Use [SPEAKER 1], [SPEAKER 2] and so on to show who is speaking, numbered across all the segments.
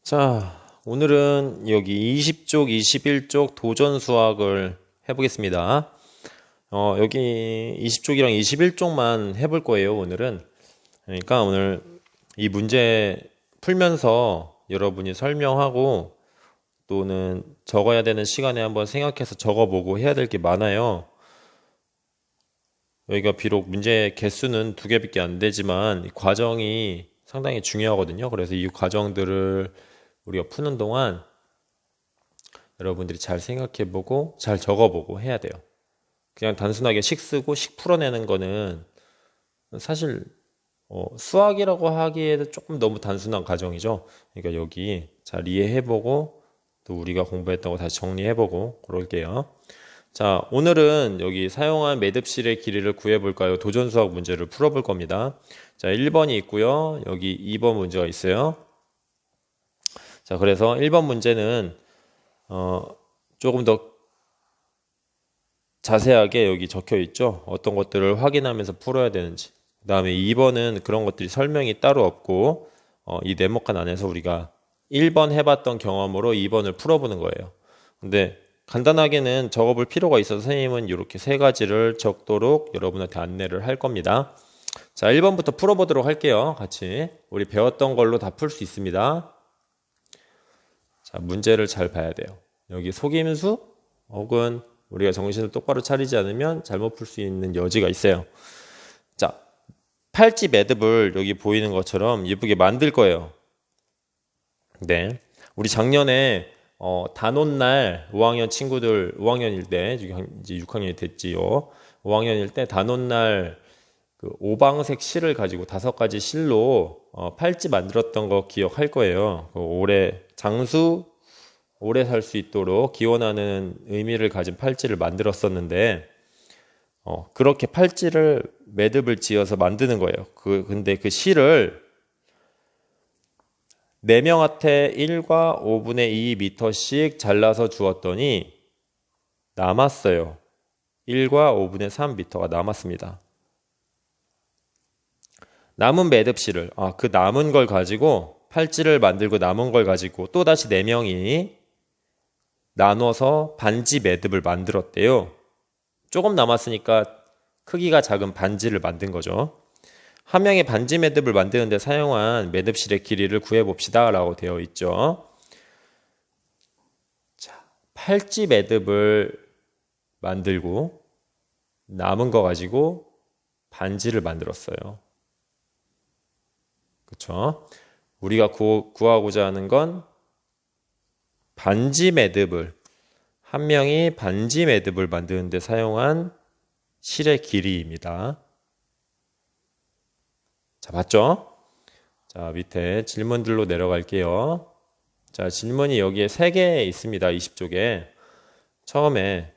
[SPEAKER 1] 자, 오늘은 여기 20쪽, 21쪽 도전 수학을 해보겠습니다. 여기 20쪽이랑 21쪽만 해볼 거예요, 오늘은. 그러니까 오늘 이 문제 풀면서 여러분이 설명하고 또는 적어야 되는 시간에 한번 생각해서 적어보고 해야 될 게 많아요. 여기가 비록 문제 개수는 2개밖에 안 되지만 이 과정이 상당히 중요하거든요. 그래서 이 과정들을 우리가 푸는 동안 여러분들이 잘 생각해보고 잘 적어보고 해야 돼요. 그냥 단순하게 식 쓰고 식 풀어내는 거는 사실 수학이라고 하기에도 조금 너무 단순한 과정이죠. 그러니까 여기 잘 이해해보고 또 우리가 공부했던 거 다시 정리해보고 그럴게요. 자, 오늘은 여기 사용한 매듭실의 길이를 구해볼까요? 도전 수학 문제를 풀어볼 겁니다. 자, 1번이 있고요. 여기 2번 문제가 있어요. 자, 그래서 1번 문제는 조금 더 자세하게 여기 적혀 있죠. 어떤 것들을 확인하면서 풀어야 되는지. 그 다음에 2번은 그런 것들이 설명이 따로 없고 이 네모칸 안에서 우리가 1번 해봤던 경험으로 2번을 풀어보는 거예요. 근데 간단하게는 적어볼 필요가 있어서 선생님은 이렇게 3가지를 적도록 여러분한테 안내를 할 겁니다. 자, 1번부터 풀어보도록 할게요. 같이 우리 배웠던 걸로 다 풀 수 있습니다. 자, 문제를 잘 봐야 돼요. 여기 속임수 혹은 우리가 정신을 똑바로 차리지 않으면 잘못 풀 수 있는 여지가 있어요. 자, 팔찌 매듭을 여기 보이는 것처럼 예쁘게 만들 거예요. 네, 우리 작년에 단오날 5학년 친구들 5학년일 때 이제 6학년이 됐지요. 5학년일 때 단오날 그 오방색 실을 가지고 5가지 실로 팔찌 만들었던 거 기억할 거예요. 올해 장수 오래 살 수 있도록 기원하는 의미를 가진 팔찌를 만들었었는데 그렇게 팔찌를 매듭을 지어서 만드는 거예요. 근데 그 실을 4명한테 1과 5분의 2m씩 잘라서 주었더니 남았어요. 1과 5분의 3m가 남았습니다. 남은 매듭실을 그 남은 걸 가지고 팔찌를 만들고 남은 걸 가지고 또다시 4명이 나눠서 반지 매듭을 만들었대요. 조금 남았으니까 크기가 작은 반지를 만든 거죠. 한 명의 반지 매듭을 만드는데 사용한 매듭실의 길이를 구해봅시다 라고 되어 있죠. 자, 팔찌 매듭을 만들고 남은 거 가지고 반지를 만들었어요. 그쵸? 우리가 구하고자 하는 건 반지 매듭을, 한 명이 반지 매듭을 만드는데 사용한 실의 길이입니다. 자, 봤죠? 자, 밑에 질문들로 내려갈게요. 자, 질문이 여기에 3개 있습니다. 20쪽에. 처음에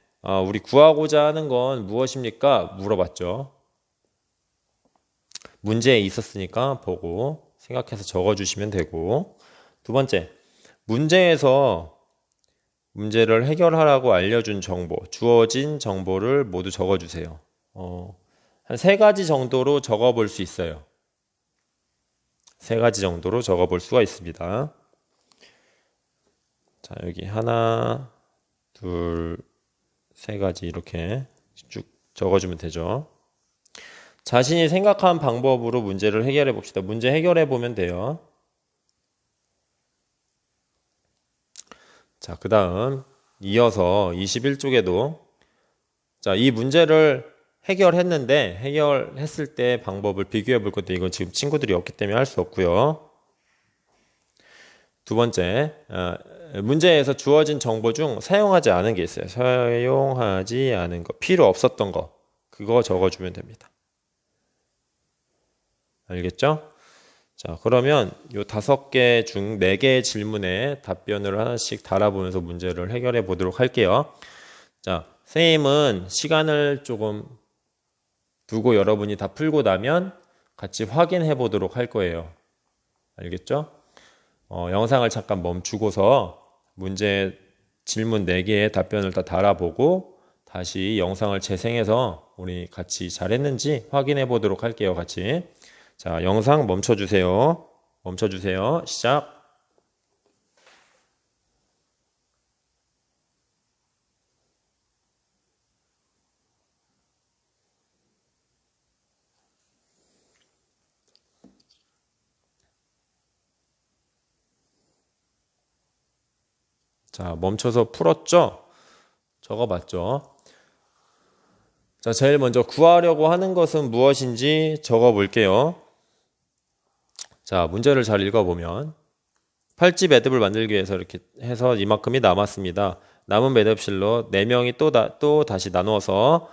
[SPEAKER 1] 우리 구하고자 하는 건 무엇입니까? 물어봤죠. 문제에 있었으니까 보고 생각해서 적어주시면 되고, 2번째, 문제에서 문제를 해결하라고 알려준 정보, 주어진 정보를 모두 적어주세요. 한 3가지 정도로 적어볼 수 있어요. 3가지 정도로 적어볼 수가 있습니다. 자, 여기 하나, 둘, 3가지 이렇게 쭉 적어주면 되죠. 자신이 생각한 방법으로 문제를 해결해 봅시다. 문제 해결해 보면 돼요. 자, 그 다음 이어서 21쪽에도 자, 이 문제를 해결했는데 해결했을 때 방법을 비교해 볼 건데 이건 지금 친구들이 없기 때문에 할 수 없고요. 2번째, 문제에서 주어진 정보 중 사용하지 않은 게 있어요. 사용하지 않은 거, 필요 없었던 거, 그거 적어주면 됩니다. 알겠죠? 자, 그러면 요 5개 중 4개의 질문에 답변을 하나씩 달아보면서 문제를 해결해 보도록 할게요. 자, 선생님은 시간을 조금 두고 여러분이 다 풀고 나면 같이 확인해 보도록 할 거예요. 알겠죠? 영상을 잠깐 멈추고서 문제 질문 4개의 답변을 다 달아보고 다시 영상을 재생해서 우리 같이 잘했는지 확인해 보도록 할게요. 같이. 자, 영상 멈춰주세요. 시작. 자, 멈춰서 풀었죠? 적어봤죠? 자, 제일 먼저 구하려고 하는 것은 무엇인지 적어볼게요. 자, 문제를 잘 읽어보면 팔찌 매듭을 만들기 위해서 이렇게 해서 이만큼이 남았습니다. 남은 매듭실로 4명이 또 다시 나누어서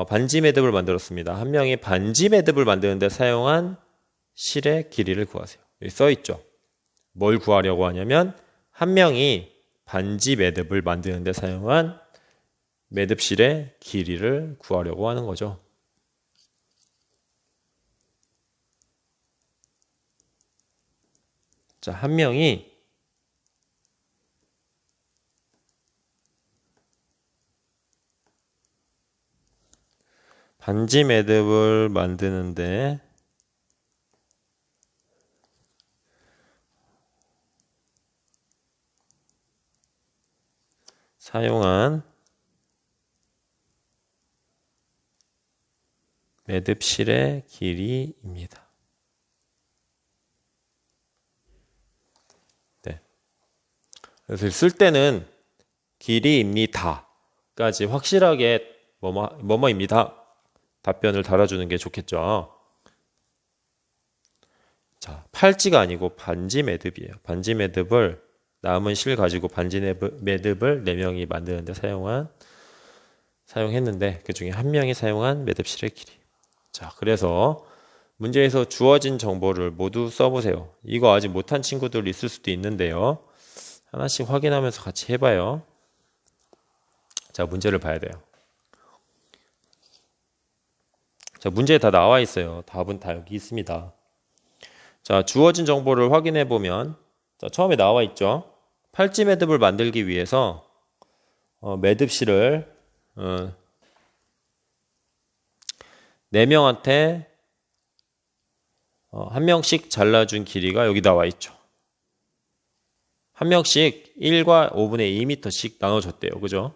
[SPEAKER 1] 반지 매듭을 만들었습니다. 한 명이 반지 매듭을 만드는데 사용한 실의 길이를 구하세요. 여기 써있죠. 뭘 구하려고 하냐면 한 명이 반지 매듭을 만드는데 사용한 매듭실의 길이를 구하려고 하는 거죠. 자, 한 명이 반지 매듭을 만드는데 사용한 매듭실의 길이입니다. 네. 그래서 쓸 때는 길이입니다까지 확실하게 뭐뭐입니다. 답변을 달아주는 게 좋겠죠. 자, 팔찌가 아니고 반지 매듭이에요. 반지 매듭을 남은 실 가지고 반지 매듭을 4명이 만드는데 사용했는데 그 중에 한 명이 사용한 매듭실의 길이. 자, 그래서 문제에서 주어진 정보를 모두 써보세요. 이거 아직 못한 친구들 있을 수도 있는데요. 하나씩 확인하면서 같이 해봐요. 자, 문제를 봐야 돼요. 자, 문제에 다 나와 있어요. 답은 다 여기 있습니다. 자, 주어진 정보를 확인해 보면 자, 처음에 나와 있죠. 팔찌 매듭을 만들기 위해서 매듭실을 4명한테 한 명씩 잘라준 길이가 여기 나와 있죠. 한 명씩 1과 5분의 2m씩 나눠줬대요. 그죠?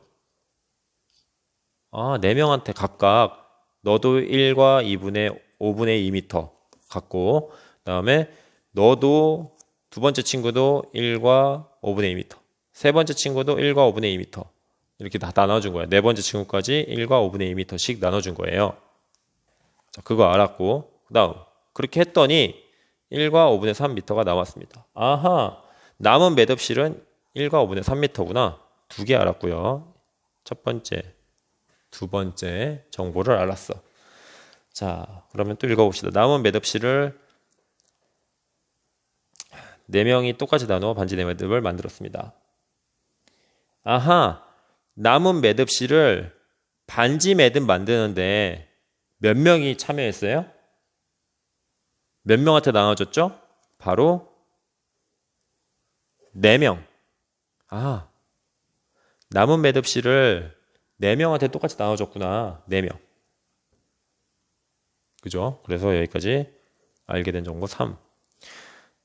[SPEAKER 1] 4명한테 각각 너도 1과 5분의 2m 갖고 그 다음에 너도 두 번째 친구도 1과 5분의 2m 세 번째 친구도 1과 5분의 2m 이렇게 다 나눠준 거예요. 네 번째 친구까지 1과 5분의 2m씩 나눠준 거예요. 자, 그거 알았고 그 다음 그렇게 했더니 1과 5분의 3m가 남았습니다. 아하, 남은 매듭실은 1과 5분의 3m구나. 2개 알았고요. 첫 번째, 두 번째 정보를 알았어. 자, 그러면 또 읽어봅시다. 남은 매듭실을 4명이 똑같이 나누어 반지 매듭을 만들었습니다. 아하, 남은 매듭실을 반지 매듭 만드는데 몇 명이 참여했어요? 몇 명한테 나눠줬죠? 바로 4명. 남은 매듭실을 4명한테 똑같이 나눠줬구나. 4명. 그죠? 그래서 여기까지 알게 된 정보 3.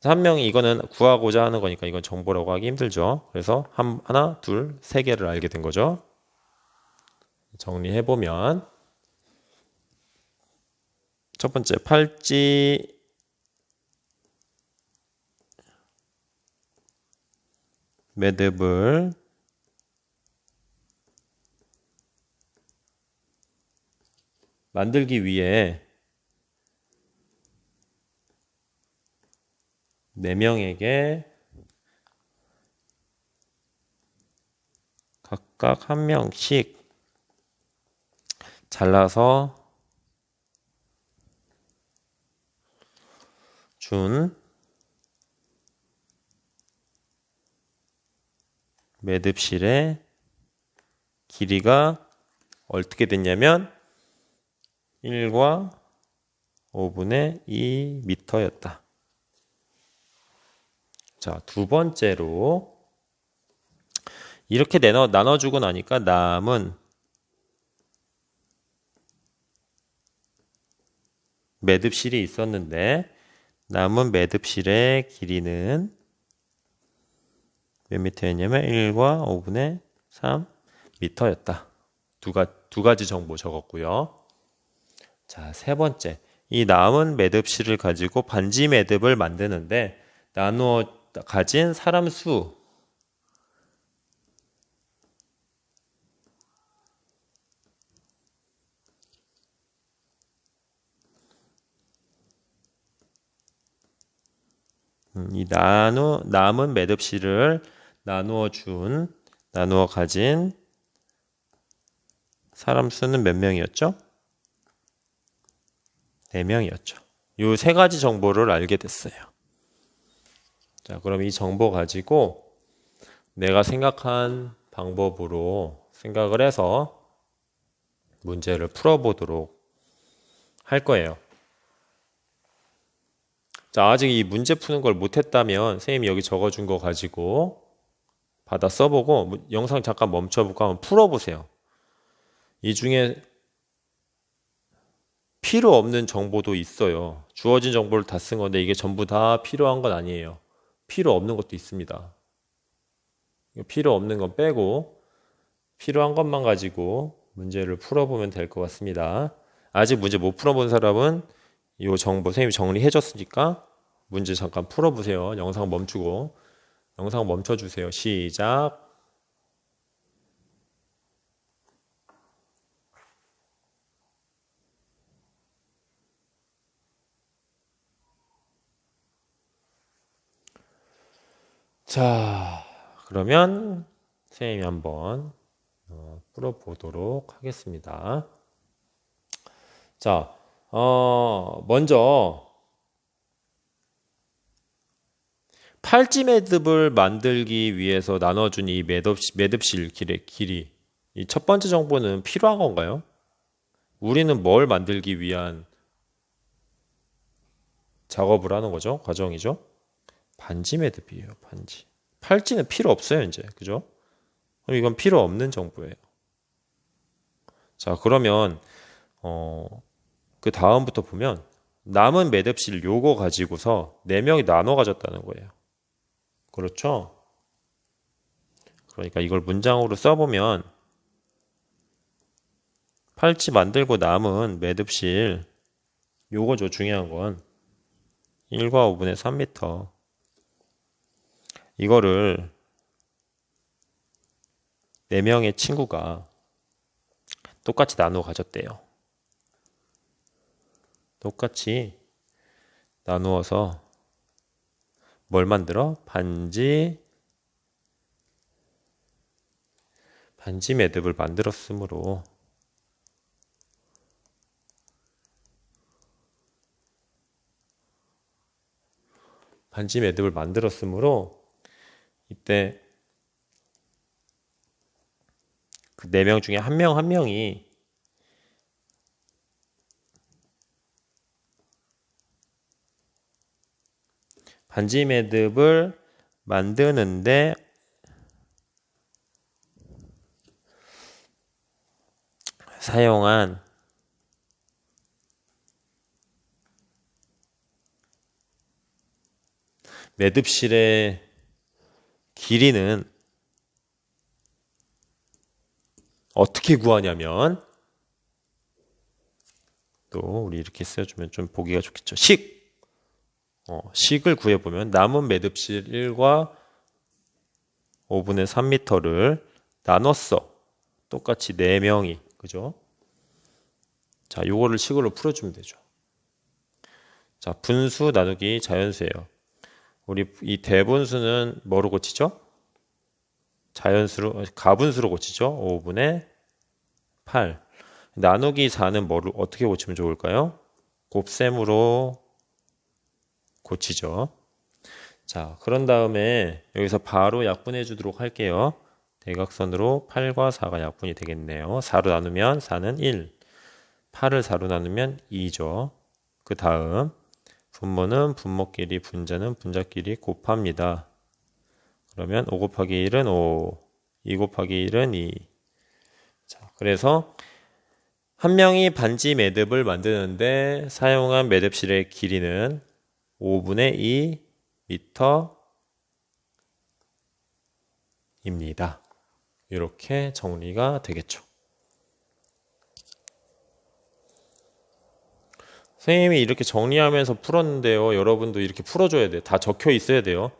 [SPEAKER 1] 한 명이 이거는 구하고자 하는 거니까 이건 정보라고 하기 힘들죠. 그래서 하나, 둘, 3개를 알게 된 거죠. 정리해보면 첫 번째, 팔찌 매듭을 만들기 위해 4명에게 각각 한 명씩 잘라서 준 매듭실의 길이가 어떻게 됐냐면 1과 5분의 2m였다. 자, 두 번째로 이렇게 나눠주고 나니까 남은 매듭실이 있었는데 남은 매듭실의 길이는 몇 미터였냐면 1과 5분의 3m였다. 두 가지 정보 적었고요. 자, 세 번째. 이 남은 매듭실을 가지고 반지 매듭을 만드는데 나누어 가진 사람 수 이 남은 매듭실을 나누어 가진 사람 수는 몇 명이었죠? 4명이었죠. 이 세 가지 정보를 알게 됐어요. 자, 그럼 이 정보 가지고 내가 생각한 방법으로 생각을 해서 문제를 풀어보도록 할 거예요. 자, 아직 이 문제 푸는 걸 못했다면 선생님이 여기 적어준 거 가지고 받아 써보고 영상 잠깐 멈춰보고 한번 풀어보세요. 이 중에 필요 없는 정보도 있어요. 주어진 정보를 다 쓴 건데 이게 전부 다 필요한 건 아니에요. 필요 없는 것도 있습니다. 필요 없는 건 빼고 필요한 것만 가지고 문제를 풀어보면 될 것 같습니다. 아직 문제 못 풀어본 사람은 이 정보 선생님이 정리해줬으니까 문제 잠깐 풀어보세요. 영상 멈추고 영상 멈춰주세요. 시작. 자, 그러면 선생님이 한번 풀어보도록 하겠습니다. 자, 먼저 팔찌 매듭을 만들기 위해서 나눠준 이 매듭실 길이 이 첫 번째 정보는 필요한 건가요? 우리는 뭘 만들기 위한 작업을 하는 거죠? 과정이죠? 반지 매듭이에요. 반지. 팔찌는 필요 없어요, 이제. 그죠? 그럼 이건 필요 없는 정보예요. 자, 그러면 그 다음부터 보면 남은 매듭실 요거 가지고서 4명이 나눠 가졌다는 거예요. 그렇죠? 그러니까 이걸 문장으로 써보면 팔찌 만들고 남은 매듭실 요거죠. 중요한 건 1과 5분의 3m 이거를 4명의 친구가 똑같이 나누어 가졌대요. 똑같이 나누어서 뭘 만들어? 반지 매듭을 만들었으므로 이때 그 4명 중에 한 명이 반지 매듭을 만드는데 사용한 매듭실의 길이는 어떻게 구하냐면 또 우리 이렇게 써주면 좀 보기가 좋겠죠. 식을 구해보면 남은 매듭실 1과 5분의 3m를 나눴어. 똑같이 4명이. 그죠? 자, 요거를 식으로 풀어주면 되죠. 자, 분수 나누기 자연수예요. 우리 이 대분수는 뭐로 고치죠? 가분수로 고치죠. 5분의 8. 나누기 4는 뭐를 어떻게 고치면 좋을까요? 곱셈으로 고치죠. 자, 그런 다음에 여기서 바로 약분해 주도록 할게요. 대각선으로 8과 4가 약분이 되겠네요. 4로 나누면 4는 1, 8을 4로 나누면 2죠. 그 다음 분모는 분모끼리, 분자는 분자끼리 곱합니다. 그러면 5 곱하기 1은 5, 2 곱하기 1은 2. 자, 그래서 한 명이 반지 매듭을 만드는데 사용한 매듭실의 길이는 5분의 2 미터입니다. 이렇게 정리가 되겠죠. 선생님이 이렇게 정리하면서 풀었는데요. 여러분도 이렇게 풀어줘야 돼요. 다 적혀 있어야 돼요.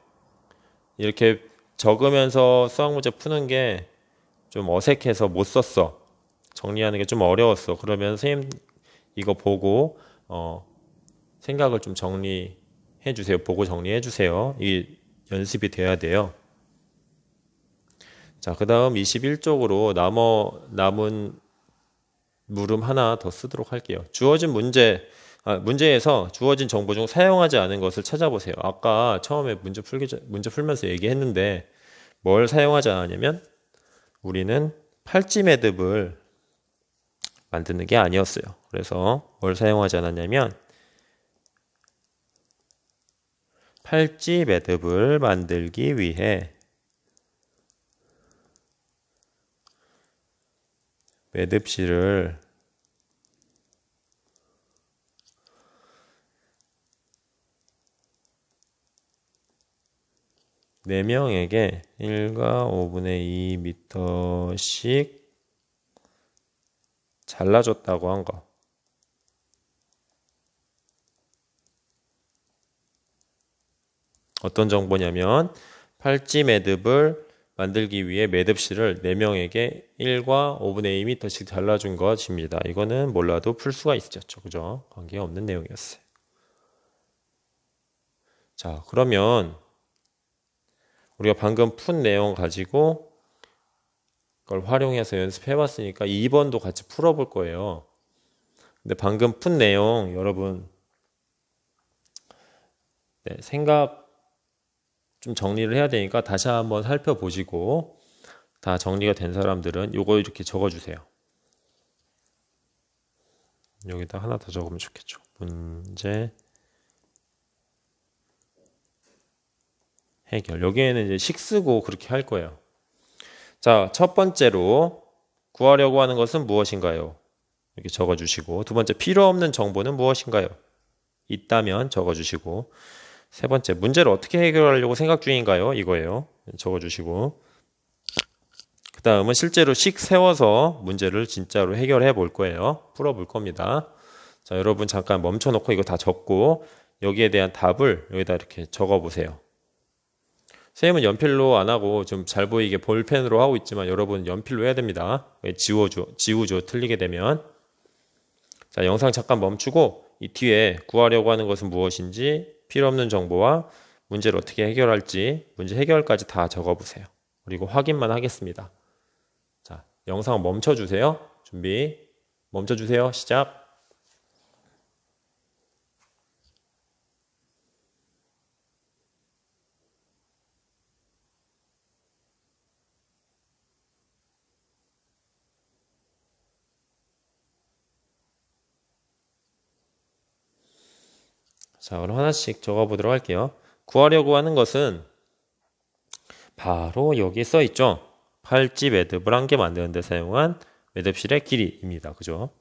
[SPEAKER 1] 이렇게 적으면서 수학 문제 푸는 게 좀 어색해서 못 썼어. 정리하는 게 좀 어려웠어. 그러면 선생님 이거 보고 생각을 좀 정리해 해주세요. 보고 정리해주세요. 이게 연습이 돼야 돼요. 자, 그 다음 21쪽으로 남은 물음 하나 더 쓰도록 할게요. 문제에서 주어진 정보 중 사용하지 않은 것을 찾아보세요. 아까 처음에 문제 풀면서 얘기했는데 뭘 사용하지 않았냐면 우리는 팔찌 매듭을 만드는 게 아니었어요. 그래서 뭘 사용하지 않았냐면 팔찌 매듭을 만들기 위해 매듭실을 네 명에게 1과 5분의 2 미터씩 잘라줬다고 한 거. 어떤 정보냐면 팔찌 매듭을 만들기 위해 매듭실을 4명에게 1과 5분의 2m씩 잘라준 것입니다. 이거는 몰라도 풀 수가 있었죠. 그죠? 관계가 없는 내용이었어요. 자, 그러면 우리가 방금 푼 내용 가지고 그걸 활용해서 연습해 봤으니까 2번도 같이 풀어볼 거예요. 근데 방금 푼 내용 여러분 생각 좀 정리를 해야 되니까 다시 한번 살펴보시고 다 정리가 된 사람들은 요거 이렇게 적어주세요. 여기다 하나 더 적으면 좋겠죠. 문제 해결. 여기에는 이제 식 쓰고 그렇게 할 거예요. 자, 첫 번째로 구하려고 하는 것은 무엇인가요? 이렇게 적어주시고, 두 번째 필요 없는 정보는 무엇인가요? 있다면 적어주시고, 세 번째 문제를 어떻게 해결하려고 생각 중인가요? 이거예요. 적어주시고, 그 다음은 실제로 식 세워서 문제를 진짜로 해결해 볼 거예요. 풀어 볼 겁니다. 자, 여러분 잠깐 멈춰 놓고 이거 다 적고 여기에 대한 답을 여기다 이렇게 적어 보세요. 선생님은 연필로 안 하고 좀 잘 보이게 볼펜으로 하고 있지만 여러분 연필로 해야 됩니다. 지우죠. 틀리게 되면. 자, 영상 잠깐 멈추고 이 뒤에 구하려고 하는 것은 무엇인지 필요 없는 정보와 문제를 어떻게 해결할지 문제 해결까지 다 적어 보세요. 그리고 확인만 하겠습니다. 자, 영상 멈춰 주세요. 준비. 멈춰 주세요. 시작. 자, 그럼 하나씩 적어보도록 할게요. 구하려고 하는 것은 바로 여기 써 있죠. 팔찌 매듭을 한 개 만드는 데 사용한 매듭실의 길이입니다. 그죠?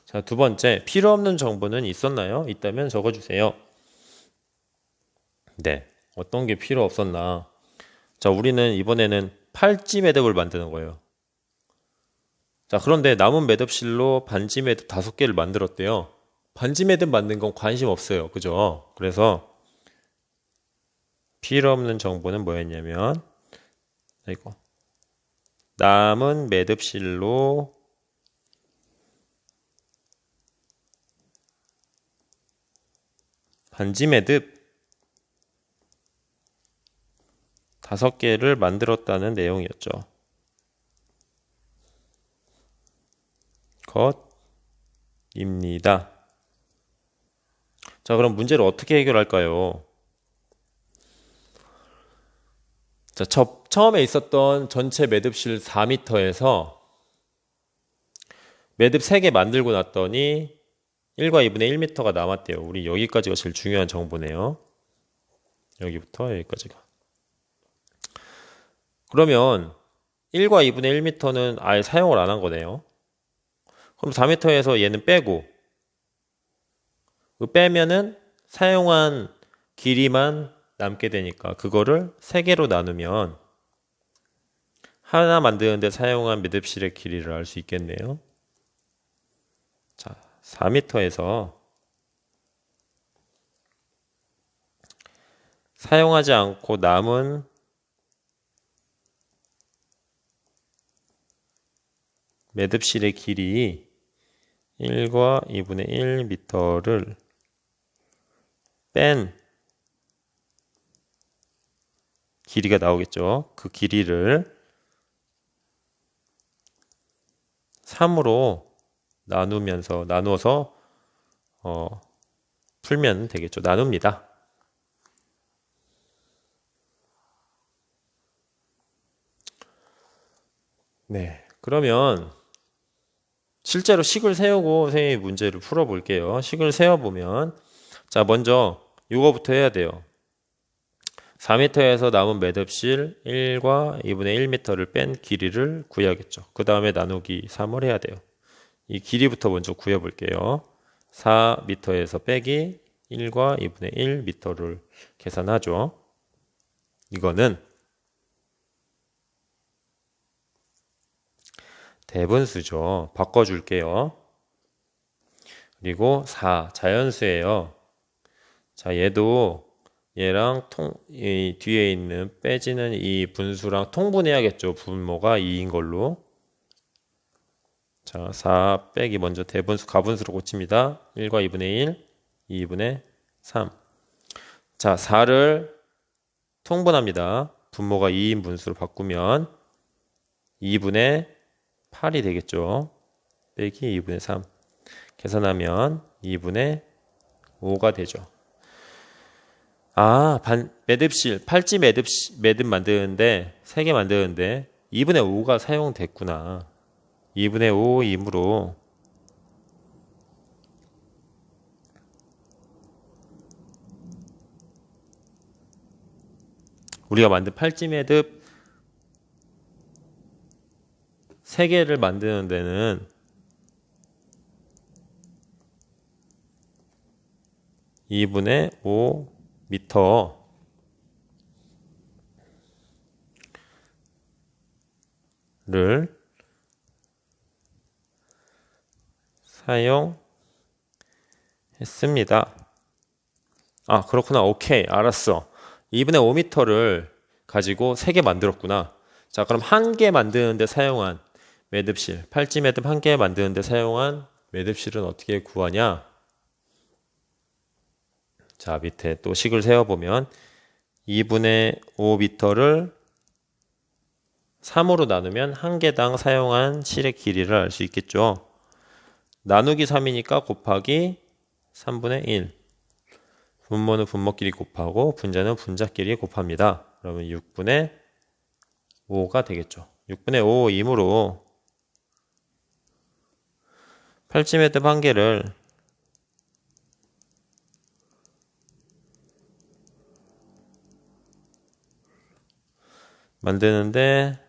[SPEAKER 1] 자, 두 번째, 필요 없는 정보는 있었나요? 있다면 적어주세요. 네, 어떤 게 필요 없었나? 자, 우리는 이번에는 팔찌 매듭을 만드는 거예요. 자, 그런데 남은 매듭실로 반지 매듭 5개를 만들었대요. 반지 매듭 만든 건 관심 없어요. 그죠? 그래서 필요 없는 정보는 뭐였냐면 이거 남은 매듭실로 반지 매듭 5개를 만들었다는 내용이었죠. 것입니다. 자, 그럼 문제를 어떻게 해결할까요? 자, 처음에 있었던 전체 매듭실 4m에서 매듭 3개 만들고 났더니 1과 2분의 1m가 남았대요. 우리 여기까지가 제일 중요한 정보네요. 여기부터 여기까지가. 그러면 1과 2분의 1m는 아예 사용을 안 한 거네요. 그럼 4m에서 얘는 빼고 빼면은 사용한 길이만 남게 되니까 그거를 3개로 나누면 하나 만드는데 사용한 매듭실의 길이를 알 수 있겠네요. 자, 4m에서 사용하지 않고 남은 매듭실의 길이 1과 2분의 1m를 뺀 길이가 나오겠죠. 그 길이를 3으로 나눠서 풀면 되겠죠. 나눕니다. 네, 그러면 실제로 식을 세우고 선생님이 문제를 풀어볼게요. 식을 세워보면 자, 먼저 이거부터 해야 돼요. 4m에서 남은 매듭실 1과 2분의 1m를 뺀 길이를 구해야겠죠. 그 다음에 나누기 3을 해야 돼요. 이 길이부터 먼저 구해볼게요. 4m에서 빼기 1과 2분의 1m를 계산하죠. 이거는 대분수죠. 바꿔줄게요. 그리고 4, 자연수예요. 자, 얘랑 이 뒤에 있는 빼지는 이 분수랑 통분해야겠죠. 분모가 2인 걸로. 자, 4 빼기 먼저 대분수, 가분수로 고칩니다. 1과 2분의 1, 2분의 3. 자, 4를 통분합니다. 분모가 2인 분수로 바꾸면 2분의 8이 되겠죠. 빼기 2분의 3. 계산하면 2분의 5가 되죠. 아, 매듭실, 팔찌 매듭 만드는데, 3개 만드는데, 2분의 5가 사용됐구나. 2분의 5이므로, 우리가 만든 팔찌 매듭 3개를 만드는 데는 2분의 5m 를 사용했습니다. 아, 그렇구나. 오케이. 알았어. 2분의 5m를 가지고 3개 만들었구나. 자, 그럼 1개 만드는데 사용한 매듭실, 팔찌 매듭 1개 만드는데 사용한 매듭실은 어떻게 구하냐? 자, 밑에 또 식을 세워보면 2분의 5m를 3으로 나누면 1개당 사용한 실의 길이를 알 수 있겠죠. 나누기 3이니까 곱하기 3분의 1. 분모는 분모끼리 곱하고 분자는 분자끼리 곱합니다. 그러면 6분의 5가 되겠죠. 6분의 5이므로 팔찌 매듭 1개를 만드는데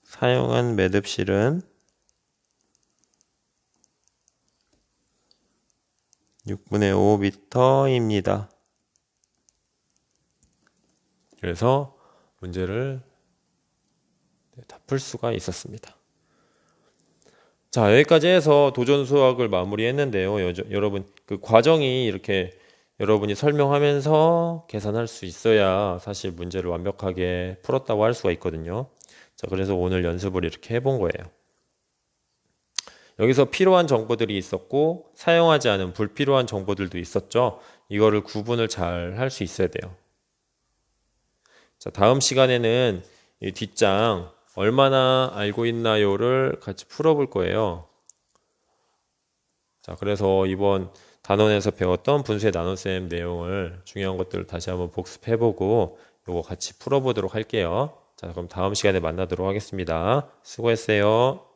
[SPEAKER 1] 사용한 매듭실은 6분의 5m입니다. 그래서 문제를 다 풀 수가 있었습니다. 자, 여기까지 해서 도전 수학을 마무리했는데요. 여러분, 그 과정이 이렇게 여러분이 설명하면서 계산할 수 있어야 사실 문제를 완벽하게 풀었다고 할 수가 있거든요. 자, 그래서 오늘 연습을 이렇게 해본 거예요. 여기서 필요한 정보들이 있었고 사용하지 않은 불필요한 정보들도 있었죠. 이거를 구분을 잘 할 수 있어야 돼요. 자, 다음 시간에는 이 뒷장 얼마나 알고 있나요를 같이 풀어볼 거예요. 자, 그래서 이번 단원에서 배웠던 분수의 나눗셈 내용을 중요한 것들을 다시 한번 복습해보고 요거 같이 풀어보도록 할게요. 자, 그럼 다음 시간에 만나도록 하겠습니다. 수고했어요.